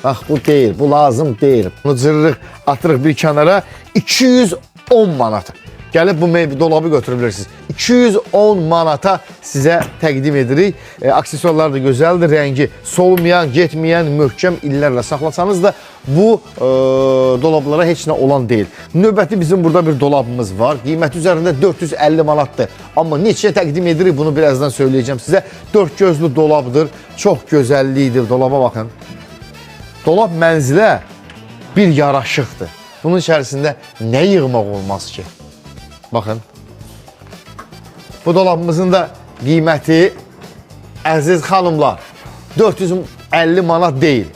Bax, bu deyil, bu lazım deyil. Bunu cırırıq, atırıq bir kənara. 210 manata. Gəlib bu meyve dolabı götürə bilirsiniz. 210 manata sizə təqdim edirik. Aksesuarlar da gözəldir, rəngi solmayan, getməyən, möhkəm illərlə saxlasanız da bu dolablara heç nə olan deyil. Növbəti bizim burada bir dolabımız var. Qiyməti üzərində 450 manatdır. Amma neçə təqdim edirik bunu birazdan söyləyəcəm sizə. 4 gözlü dolabdır, çox gözəllikdir. Dolaba baxın. Dolab mənzilə bir yaraşıqdır. Bunun içərisində nə yığmaq olmaz ki? Baxın. Bu dolabımızın da qiyməti, əziz xanımlar, 450 manat deyil.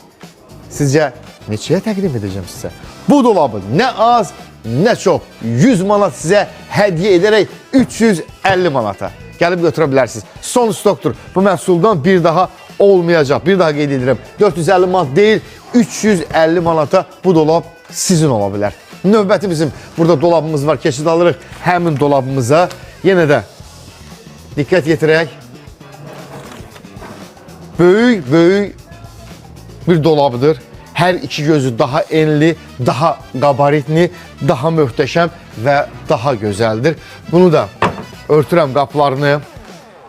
Sizcə neçəyə təqdim edəcəm sizə? Bu dolabı nə az, nə çox 100 manat sizə hədiyyə edərək 350 manata gəlib götürə bilərsiniz. Son stokdur. Bu məhsuldan bir daha olmayacaq. Bir daha qeyd edirəm. 450 manat deyil, 350 manata bu dolab sizin ola bilər. Növbəti bizim burada dolabımız var. Keçid alırıq həmin dolabımıza. Yenə də diqqət yetirək. Böyük bir dolabıdır. Hər iki gözü daha enli, daha qabaritli, daha möhtəşəm və daha gözəldir. Bunu da örtürəm qapılarını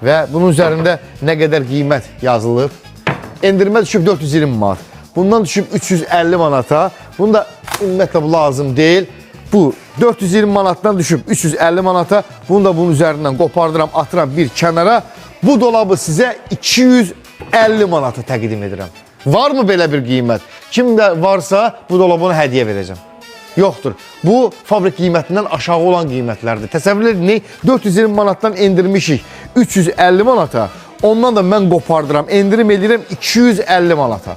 və bunun üzərində nə qədər qiymət yazılıb. Endirmə düşüb 420 manat. Bundan düşüb 350 manata. Bunu da ümumiyyətlə bu lazım deyil. Bu 420 manatdan düşüb 350 manata. Bunu da bunun üzərindən qopardıram, atıram bir kənara. Bu dolabı sizə 250 manata təqdim edirəm. Varmı belə bir qiymət? Kimdə varsa bu dolabını hədiyyə verəcəm. Yoxdur. Bu fabrik qiymətindən aşağı olan qiymətlərdir. Təsəvvür edin, 420 manatdan endirmişik 350 manata. Ondan da mən qopardıram, endirim edirəm 250 manata.